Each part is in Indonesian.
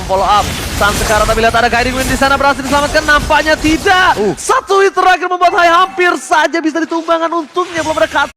memfollow up. Sun sekarang tapi lihat ada guiding wind di sana berhasil diselamatkan, nampaknya tidak. Satu hit terakhir membuat Hai hampir saja bisa ditumbangkan, untungnya belum ada cut.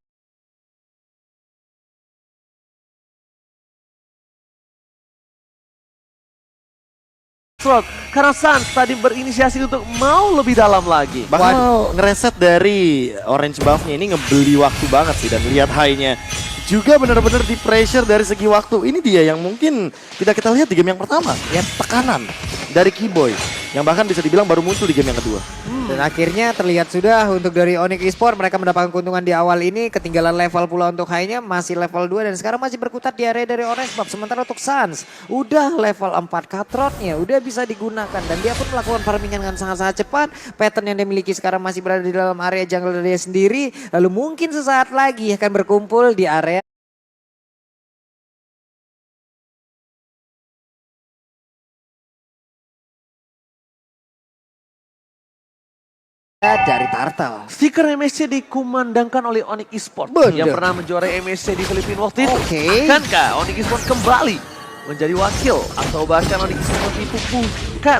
Karena Suns tadi berinisiasi untuk mau lebih dalam lagi. Bahkan ngereset dari orange buff-nya ini ngebeli waktu banget sih. Dan lihat high-nya juga benar-benar di pressure dari segi waktu. Ini dia yang mungkin tidak kita lihat di game yang pertama. Ya, tekanan dari Keyboy yang bahkan bisa dibilang baru muncul di game yang kedua. Dan akhirnya terlihat sudah untuk dari Onyx Esports, mereka mendapatkan keuntungan di awal ini, ketinggalan level pula untuk high-nya masih level 2 dan sekarang masih berkutat di area dari Orange Buff. Sementara untuk Suns udah level 4 cutthroat-nya, udah bisa digunakan dan dia pun melakukan farming dengan sangat-sangat cepat. Pattern yang dia miliki sekarang masih berada di dalam area jungle dia sendiri, lalu mungkin sesaat lagi akan berkumpul di area dari Turtle. Stiker MSC dikumandangkan oleh Onyx Esports Bener. yang pernah menjuarai MSC di Filipina waktu itu. Oke. Akankah Onyx Esports kembali menjadi wakil atau bahkan Onyx Esports dipupuhkan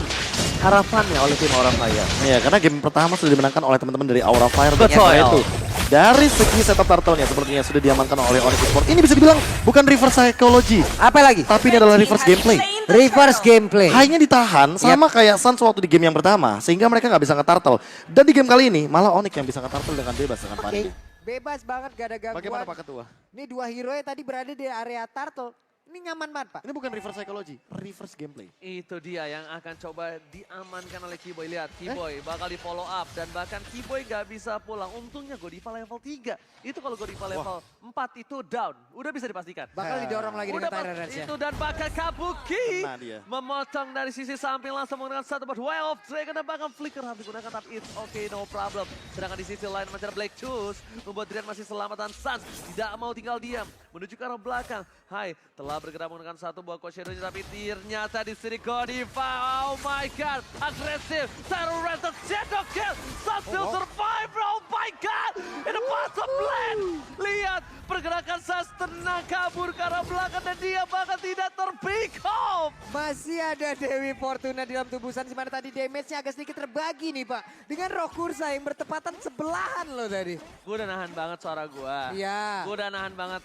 harapannya oleh tim Aura Fire? Ya, karena game pertama sudah dimenangkan oleh teman-teman dari Aura Fire. Betul. Ternyata itu. Dari segi setup turtle-nya sepertinya sudah diamankan oleh Onyx Esports. Ini bisa dibilang bukan reverse psychology, Apa lagi? tapi ini adalah reverse gameplay. Reverse gameplay. High-nya ditahan sama kayak Suns waktu di game yang pertama, sehingga mereka nggak bisa nge-turtle. Dan di game kali ini malah Onyx yang bisa nge-turtle dengan bebas dengan Oke. Pandi. Bebas banget, gak ada gangguan. Bagaimana Pak Ketua? Ini dua hero yang tadi berada di area Turtle. Ini nyaman banget, Pak. Ini bukan reverse psychology, reverse gameplay. Itu dia yang akan coba diamankan oleh Keyboy. Lihat, Keyboy bakal di follow up dan bahkan Keyboy gak bisa pulang. Untungnya Godiva level 3. Itu kalau Godiva level 4 itu down. Udah bisa dipastikan. Bakal didorong lagi dengan Tyrant Rage ya. Itu dan bahkan Kabuki Kena dia. memotong dari sisi samping langsung menggunakan satu buat Way of Dragon dan bahkan Flicker harus digunakan tapi it's okay, no problem. Sedangkan di sisi lain macam Black Choose membuat Drian masih selamat dan Suns tidak mau tinggal diam menuju ke arah belakang. Hai telah bergerak menggunakan satu buah Cold Shadow tapi ternyata di sini Godiva, oh my god, agresif, Terror Rental Shadow Kill, Suns still survive, oh my god, in the bottom lane. Lihat pergerakan Suns tenang kabur ke arah belakang dan dia bahkan tidak terpick off. Masih ada Dewi Fortuna di dalam tubuh Suns, di mana tadi damage-nya agak sedikit terbagi nih, Pak. Dengan Rock Ursa yang bertepatan sebelahan loh tadi. Gue udah nahan banget suara gue. Iya. Gue udah nahan banget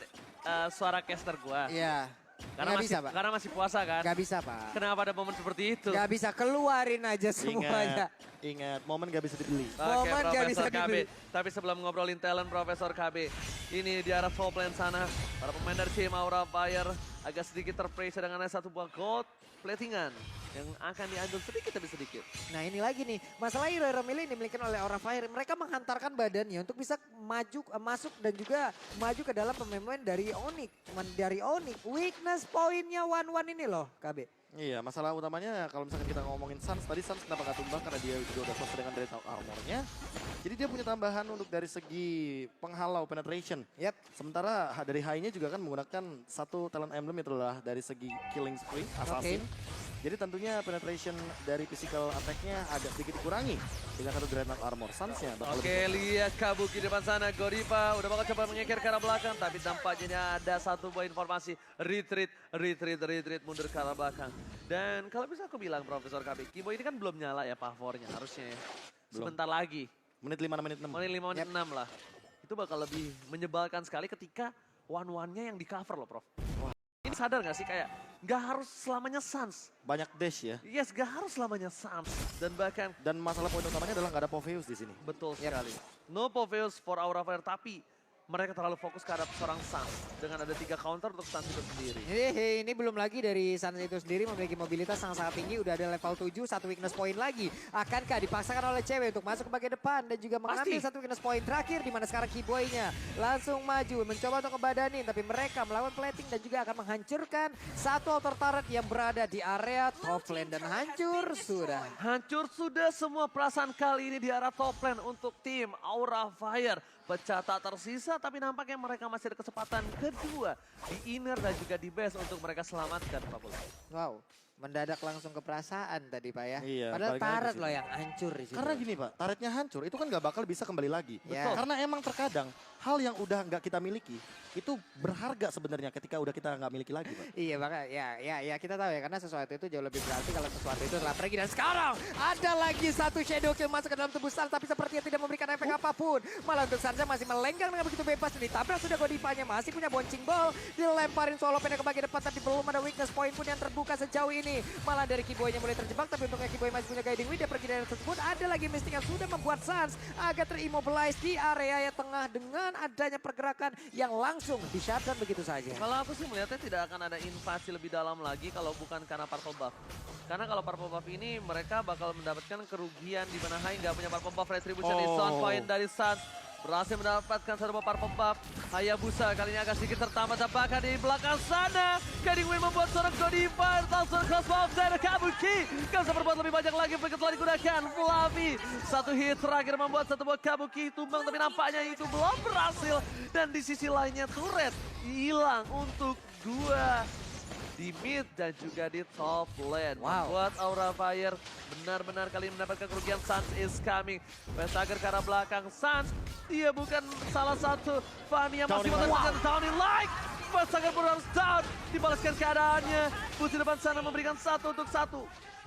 suara caster gue. Iya. Karena Nggak masih, bisa, Pak. karena masih puasa kan. Gak bisa, Pak. Kenapa ada momen seperti itu? Gak bisa, keluarin aja semuanya. Ingat, momen gak bisa dibeli. Oke, Momen nggak bisa Profesor KB. dibeli. Tapi sebelum ngobrolin talent Profesor KB, ini di arah top lane sana, para pemain dari tim Aura Fire agak sedikit terpressure dengan satu buah gold platingan yang akan diambil sedikit demi sedikit. Nah ini lagi nih, masalah hero milih yang dimiliki oleh Aura Fire. Mereka menghantarkan badannya untuk bisa maju, masuk dan juga maju ke dalam pemain dari Onyx. Dari Onyx, weakness poinnya 1-1 ini loh KB. Iya, masalah utamanya kalau misalkan kita ngomongin Suns, tadi Suns kenapa gak tumbang karena dia juga udah selesai dengan Dreadnought Armor-nya. Jadi dia punya tambahan untuk dari segi penghalau penetration. Yep. Sementara dari high-nya juga kan menggunakan satu talent emblem itu adalah dari segi killing spree, assassin. Jadi tentunya penetration dari physical attack-nya agak sedikit dikurangi dengan satu Dreadnought Armor. Suns-nya bakal Oke, lihat Kabuki di depan sana. Godiva udah bakal coba mengekir ke arah belakang. Tapi tampaknya ada satu buah informasi. Retreat, mundur ke arah belakang. Dan kalau bisa aku bilang Profesor KB, Keyboy ini kan belum nyala ya pavornya harusnya ya. Belum. Sebentar lagi. menit 5, menit 6. Menit 5, menit 6 lah. Itu bakal lebih menyebalkan sekali ketika one-one-nya yang di cover loh Prof. Ini sadar gak sih kayak gak harus selamanya Suns. Banyak dash ya. Yes, gak harus selamanya Suns. Dan bahkan Dan masalah poin utamanya adalah nggak ada Popheus di sini. betul sekali. No Popheus for Aura Fire tapi mereka terlalu fokus ke arah seorang Suns dengan ada 3 counter untuk Suns itu sendiri. Ini belum lagi dari Suns itu sendiri memiliki mobilitas sangat tinggi, udah ada level 7, satu weakness point lagi. Akankah dipaksakan oleh cewek untuk masuk ke bagian depan dan juga mengambil satu weakness point terakhir, di mana sekarang Keyboy-nya langsung maju mencoba untuk ngebadanin, tapi mereka melawan plating dan juga akan menghancurkan satu outer turret yang berada di area top lane dan hancur sudah. Hancur sudah semua perasaan kali ini di arah top lane untuk tim Aura Fire. Pecah tak tersisa tapi nampaknya mereka masih ada kesempatan kedua di inner dan juga di base untuk mereka selamatkan Pak Pula. Wow. Mendadak langsung ke perasaan tadi Pak ya. Iya, Padahal balik lagi turret sih. loh yang hancur di situ. Karena gini Pak, turretnya hancur itu kan nggak bakal bisa kembali lagi. Ya. Karena emang terkadang hal yang udah nggak kita miliki itu berharga sebenarnya ketika udah kita nggak miliki lagi Pak. Iya makanya ya kita tahu ya karena sesuatu itu jauh lebih berarti kalau sesuatu itu adalah pergi dan sekarang ada lagi satu shadow kill masuk ke dalam tubuh Sans tapi sepertinya tidak memberikan efek apapun. Malah untuk Sansa masih melenggang dengan begitu bebas dan ditabrak sudah Godivanya masih punya boncing ball dilemparin solo pendek ke bagian depan tapi belum ada weakness point pun yang terbuka sejauh ini. Malah dari Kiboynya mulai terjebak tapi untungnya Kiboy masih punya guiding wind dia pergi dari tersebut ada lagi Mystic yang sudah membuat Sans agak terimmobilize di area yang tengah dengan adanya pergerakan yang langsung di shutdown begitu saja. Kalau aku sih melihatnya tidak akan ada invasi lebih dalam lagi kalau bukan karena purple buff. Karena kalau purple buff ini mereka bakal mendapatkan kerugian di mana Hai nggak punya purple buff retribution di sound point dari Sans. Berhasil mendapatkan satu purple buff. Hayabusa kali ini agak sedikit tertambat bahkan di belakang sana. Guiding Wind membuat seorang Godiva langsung crossbow dari Kabuki. Gak bisa berbuat lebih banyak lagi flicker telah digunakan. Flavi satu hit terakhir membuat satu buah Kabuki tumbang tapi nampaknya itu belum berhasil. Dan di sisi lainnya turret hilang untuk dua di mid dan juga di top lane. Wow. Membuat Aura Fire benar-benar kali ini mendapatkan kerugian. Sans is coming. Vestager ke arah belakang. Sans dia bukan salah satu Fanny yang masih mendapatkan downing like. Vestager pun harus down. Dibalaskan keadaannya. Putih depan sana memberikan 1 untuk 1.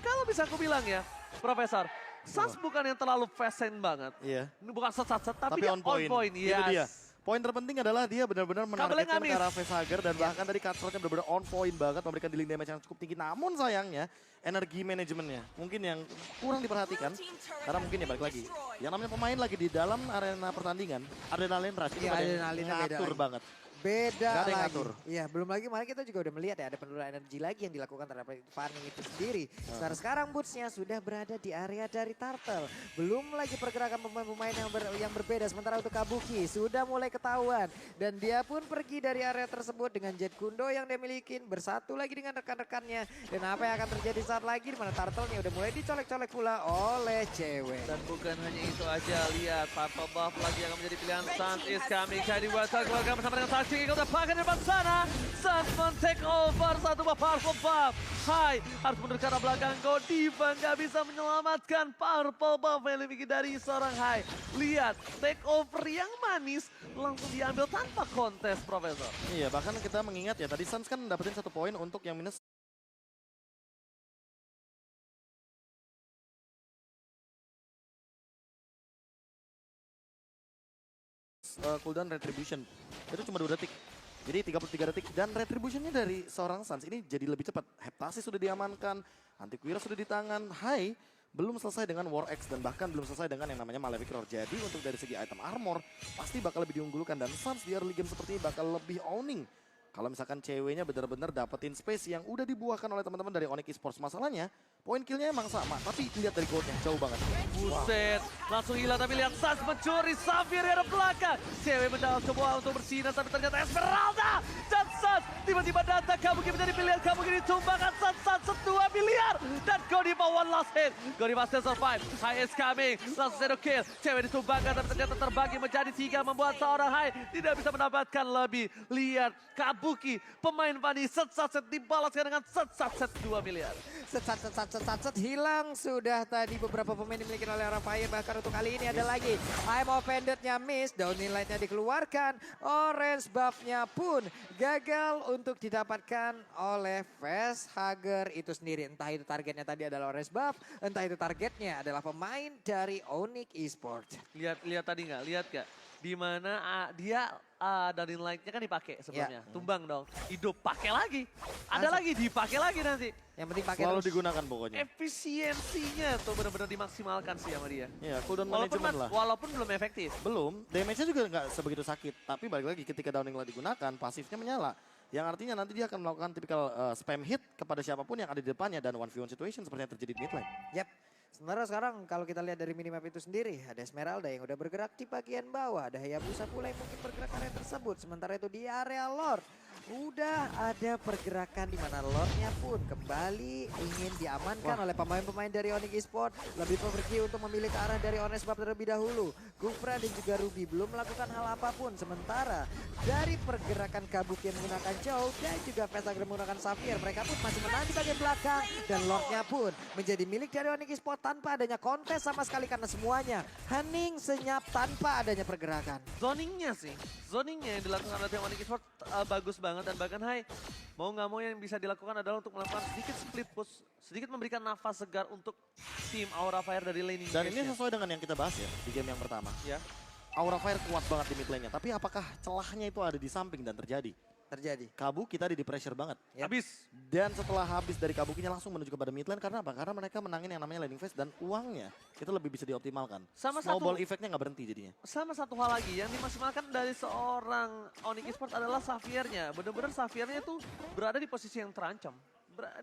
Kalau bisa aku bilang ya, Profesor, Sans bukan yang terlalu fast banget. Iya. Ini bukan set-set, tapi Tapi dia on point. Itu Yes. dia. Poin terpenting adalah dia benar-benar menargetkan ke arah Vestager dan bahkan tadi cutthroat-nya benar-benar on point banget memberikan dealing damage yang cukup tinggi. Namun sayangnya energi manajemennya mungkin yang kurang diperhatikan karena mungkin ya balik lagi. Yang namanya pemain lagi di dalam arena pertandingan, adrenalin rush itu Iya, ada yang adrenalinnya beda ngatur lagi. banget. Beda Nggak ada yang lagi. ngatur. Iya, belum lagi malah kita juga udah melihat ya ada penurunan energi lagi yang dilakukan terhadap farming itu sendiri. Sekarang bootsnya sudah berada di area dari Turtle. Belum lagi pergerakan pemain-pemain yang berbeda. Sementara untuk Kabuki sudah mulai ketahuan. Dan dia pun pergi dari area tersebut dengan Jet Kundo yang dia miliki. Bersatu lagi dengan rekan-rekannya. Dan apa yang akan terjadi saat lagi di mana Turtle nih udah mulai dicolek-colek pula oleh cewek. Dan bukan hanya itu aja, lihat purple buff lagi yang akan menjadi pilihan. Sans is coming, Kadi Wata keluarga bersama dengan Saksi ikut pakai di depan sana. Sans men-take over satu buah purple buff. Hai, harus mundur ke arah belakang. Godiva nggak bisa menyelamatkan purple buff yang dimiliki dari seorang Hai. Lihat, take over yang manis langsung diambil tanpa kontes, Profesor. Iya, bahkan kita mengingat ya tadi Sans kan dapetin 1 poin untuk yang minus cooldown retribution. Itu cuma 2 detik. Jadi 33 detik dan retributionnya dari seorang Sans ini jadi lebih cepat. Heptasis sudah diamankan, Antiquira sudah di tangan, Hai belum selesai dengan War X dan bahkan belum selesai dengan yang namanya Malefic Roar. Jadi untuk dari segi item armor pasti bakal lebih diunggulkan dan Sans di early game seperti ini bakal lebih owning. Kalau misalkan ceweknya benar-benar dapetin space yang udah dibuahkan oleh teman-teman dari Onyx Esports. Masalahnya poin killnya emang sama, tapi lihat dari goldnya jauh banget. Buset, langsung hilang tapi lihat Sans mencuri Xavier dari belakang. Cewek mendalam coba untuk bersinar tapi ternyata Esmeralda. Dan Sans tiba-tiba datang, Kabuki menjadi pilihan. Kabuki ditumbangkan Sans 2 miliar. Dan Godiva one last hit. Godiva still survive, Hai is coming. Langsung shadow kill, cewek ditumbangkan tapi ternyata terbagi menjadi 3. Membuat seorang Hai tidak bisa mendapatkan lebih. Lihat Kabuki, pemain Fanny set dibalaskan dengan set 2 miliar. Set hilang sudah tadi beberapa pemain dimiliki oleh Raphael. Bahkan untuk kali ini ada lagi I'm offended-nya miss, downing light-nya dikeluarkan, orange buff-nya pun gagal untuk didapatkan oleh Vestager itu sendiri. Entah itu targetnya tadi adalah orange buff, entah itu targetnya adalah pemain dari Onyx Esports. Lihat tadi nggak? Lihat nggak? Di mana dia downing light-nya kan dipakai sebelumnya. Tumbang dong. Hidup pakai lagi. Ada lagi dipakai lagi nanti. Yang penting pakai Selalu terus. digunakan pokoknya. Efisiensinya tuh benar-benar dimaksimalkan sih sama dia. Iya, cooldown management lah. Walaupun belum efektif. Belum, damage-nya juga nggak sebegitu sakit. Tapi balik lagi ketika downing light digunakan, pasifnya menyala. Yang artinya nanti dia akan melakukan tipikal spam hit kepada siapapun yang ada di depannya. Dan 1v1 situation seperti yang terjadi di mid lane. Yap. Sementara sekarang kalau kita lihat dari minimap itu sendiri, ada Esmeralda yang udah bergerak di bagian bawah. Ada Hayabusa pula yang mungkin bergerak area tersebut. Sementara itu di area Lord, Udah ada pergerakan di mana Lordnya pun kembali ingin diamankan oleh pemain-pemain dari Onyx Esports. Lebih pergi untuk memilih ke arah dari Orange Buff terlebih dahulu. Gufra dan juga Ruby belum melakukan hal apapun. Sementara dari pergerakan Kabuki yang menggunakan Chow dan juga Vesagram menggunakan Sapphire, mereka pun masih menang di bagian belakang. Dan Lordnya pun menjadi milik dari Onyx Esports tanpa adanya kontes sama sekali karena semuanya hening senyap tanpa adanya pergerakan. Zoningnya yang dilakukan oleh tim Onyx Esports bagus banget, dan bahkan mau nggak mau yang bisa dilakukan adalah untuk melakukan sedikit split push, sedikit memberikan nafas segar untuk tim Aura Fire dari laning. Dan ini sesuai dengan yang kita bahas ya di game yang pertama. ya. Aura Fire kuat banget di mid lane-nya, tapi apakah celahnya itu ada di samping dan terjadi? Terjadi. Kabuki tadi di pressure banget. Habis. Dan setelah habis dari Kabukinya langsung menuju kepada mid lane karena apa? Karena mereka menangin yang namanya laning phase dan uangnya itu lebih bisa dioptimalkan. Sama Snowball effect-nya nggak berhenti jadinya. Sama satu hal lagi yang dimaksimalkan dari seorang Onyx Esports adalah Sapphire-nya. Bener-bener Sapphire-nya itu berada di posisi yang terancam.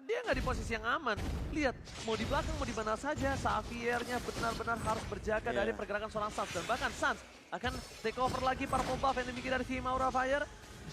Dia nggak di posisi yang aman. Lihat, mau di belakang, mau di mana saja, Sapphire-nya benar-benar harus berjaga dari pergerakan seorang Sans. Dan bahkan Sans akan take over lagi para pembuff yang dimiliki dari tim Aura Fire.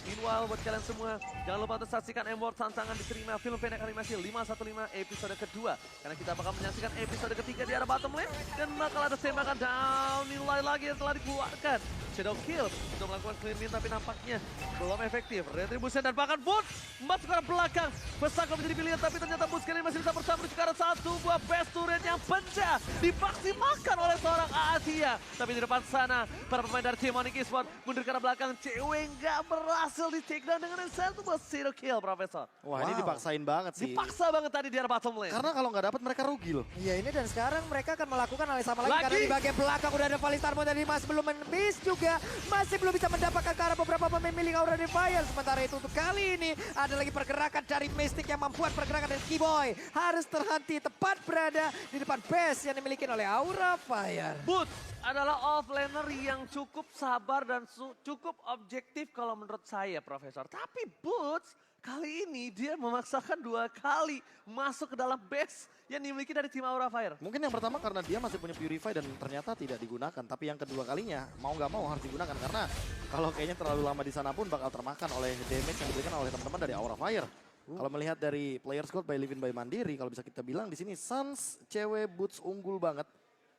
Meanwhile, buat kalian semua, jangan lupa untuk saksikan M-Word tantangan diterima film pendek animasi 515 episode kedua. Karena kita bakal menyaksikan episode ketiga di arah bottom lane. Dan bakal ada tembakan down nilai lagi yang telah dikeluarkan. Shadow Kill untuk melakukan clean min, tapi nampaknya belum efektif. Retribution dan bahkan Boots masuk ke arah belakang. Besar menjadi pilihan, tapi ternyata Boots kali ini masih bisa bersama menuju ke arah satu buah best turret yang pecah. Dimaksimalkan oleh seorang Asia. Tapi di depan sana, para pemain dari tim Onyx Esports mundur ke arah belakang. Cewek nggak berhasil di take down dengan satu buah Shadow Kill, Profesor. Wah, ini dipaksain banget sih. Dipaksa banget tadi di arah bottom lane. Karena kalau nggak dapat mereka rugi loh. Iya, ini dan sekarang mereka akan melakukan hal yang sama lagi. Karena di bagian belakang udah ada Valistarmo dari Mas belum menembis juga. Masih belum bisa mendapatkan ke arah beberapa pemain milik Aura Fire. Sementara itu untuk kali ini ada lagi pergerakan dari Mystic yang membuat pergerakan dari Skiboy harus terhenti tepat berada di depan base yang dimiliki oleh Aura Fire. Boots adalah offlaner yang cukup sabar dan cukup objektif kalau menurut saya, Profesor. Tapi Boots kali ini dia memaksakan 2 kali masuk ke dalam base yang dimiliki dari tim Aura Fire. Mungkin yang pertama karena dia masih punya Purify dan ternyata tidak digunakan. Tapi yang kedua kalinya mau nggak mau harus digunakan. Karena kalau kayaknya terlalu lama di sana pun bakal termakan oleh damage yang diberikan oleh teman-teman dari Aura Fire. Kalau melihat dari player squad by Livin by Mandiri, kalau bisa kita bilang di sini Sans cewek Boots unggul banget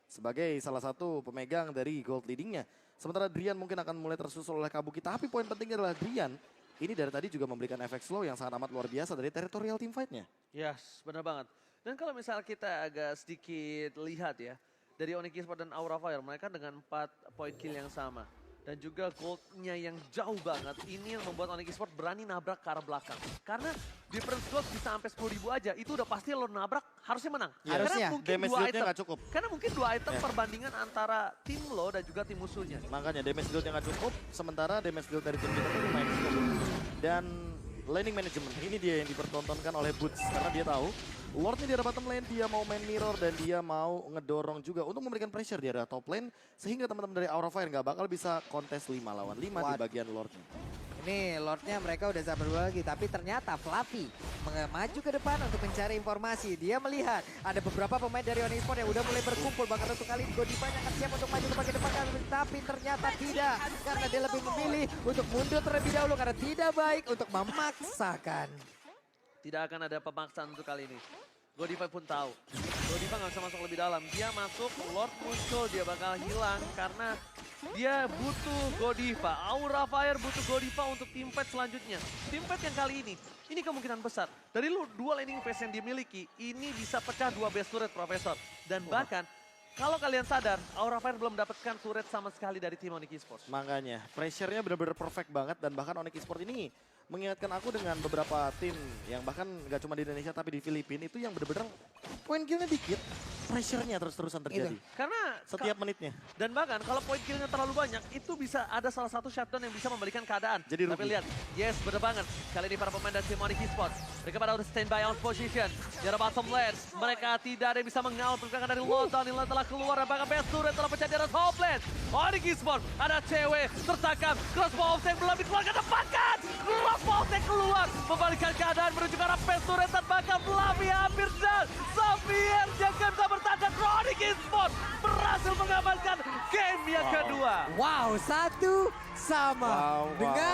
sebagai salah satu pemegang dari gold leadingnya. Sementara Drian mungkin akan mulai tersusul oleh Kabuki. Tapi poin pentingnya adalah Drian ini dari tadi juga memberikan efek slow yang sangat amat luar biasa dari territorial team fight-nya. Yes, benar banget. Dan kalau misalnya kita agak sedikit lihat ya, dari Onyx Esports dan Aura Fire, mereka dengan 4 point kill yang sama. Dan juga goldnya yang jauh banget, ini yang membuat Onyx Esports berani nabrak ke arah belakang. Karena difference gold bisa sampai 10.000 aja, itu udah pasti lo nabrak harusnya menang. Ya, harusnya. Karena mungkin Damage 2 deal-nya item, nggak cukup. Karena mungkin 2 item perbandingan antara tim lo dan juga tim musuhnya. Makanya damage deal-nya nggak cukup, sementara damage deal dari tim kita itu lumayan cukup. Dan laning management, ini dia yang dipertontonkan oleh Boots. Karena dia tahu Lordnya di arah bottom lane, dia mau main mirror dan dia mau ngedorong juga untuk memberikan pressure di area top lane. Sehingga teman-teman dari Aura Fire nggak bakal bisa kontes 5 lawan 5 di bagian Lordnya. Ini Lordnya mereka udah sabar dulu lagi. Tapi ternyata Fluffy maju ke depan untuk mencari informasi. Dia melihat ada beberapa pemain dari Onyx Esports yang udah mulai berkumpul. Bahkan untuk kali ini Godiva akan siap untuk maju ke bagian depan. Tapi ternyata tidak. Karena dia lebih memilih untuk mundur terlebih dahulu. Karena tidak baik untuk memaksakan. Tidak akan ada pemaksaan untuk kali ini. Godiva pun tahu. Godiva nggak bisa masuk lebih dalam. Dia masuk, Lord muncul, dia bakal hilang karena dia butuh Godiva. Aura Fire butuh Godiva untuk team fight selanjutnya. Team fight yang kali ini kemungkinan besar. Dari 2 laning phase yang dimiliki, ini bisa pecah 2 base turret, Profesor. Dan bahkan, kalau kalian sadar, Aura Fire belum mendapatkan turret sama sekali dari tim Onyx Esports. Makanya, pressure-nya benar-benar perfect banget dan bahkan Onyx Esports ini mengingatkan aku dengan beberapa tim yang bahkan gak cuma di Indonesia tapi di Filipina itu yang benar-benar poin killnya dikit, pressure-nya terus-terusan terjadi. Karena Setiap menitnya. dan bahkan kalau poin killnya terlalu banyak, itu bisa ada salah satu shutdown yang bisa membalikan keadaan. Jadi Tapi rugi. lihat, yes bener banget. Kali ini para pemain dari tim Onyx Esports, mereka pada udah standby on position. Di arah bottom lane, mereka tidak ada yang bisa mengawal pergerakan dari London. Nilai telah keluar dan bahkan best turret telah pecah di arah top lane. Onyx Esports, ada cewek tertangkap. Crossbow of Tank belum dikeluarkan, dapatkan. Crossbow of Tank keluar, membalikan keadaan menuju ke arah best turret dan bahkan Fluffy hampir down. Sapphire yang bisa bertahan. Onyx Esports berhasil mengamankan game yang kedua. Wow, 1 sama. Wow. Dengan